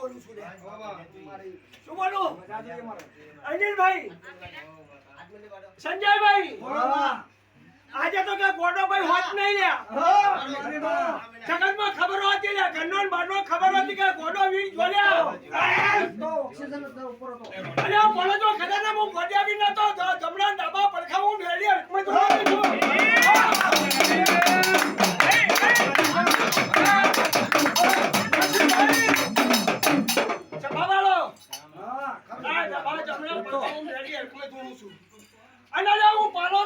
બોલું છું લે શું બોલું અનિલભાઈ સંજયભાઈ આજે તો કે ગોડો ભાઈ હોત નહીં લ્યા જગતમાં ખબર હોતી લ્યા ઘરનો ને બહારનો ખબર હોતી કે ગોડો વીર જોલ્યા અરે બોલો તો ખરા હું ગોડિયા બી નતો જમણા ડાબા પડખા હું મેળી અટમાં જોઈ છું સભાવાળો હા ડાબા જમણા પડખા હું મેળી અટમાં જોઉં છું અને હું પાલો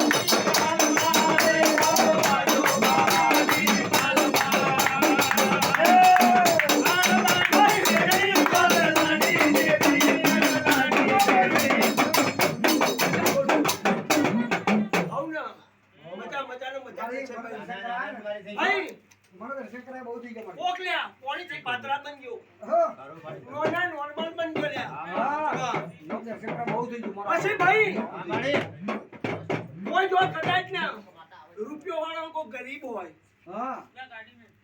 રૂપિયો વાળો કોઈ ગરીબ હોય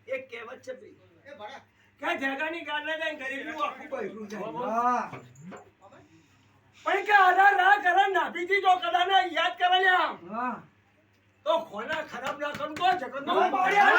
એક કહેવત છે કે જગાની ગાડને જાય ગરીબનું આખું બહેરું જાય પણ કે આધાર ના કરે નાભીથી જો કદાચ યાદ કરે તો ખોના ખરાબ ના કરતો જગતનો પાડ્યા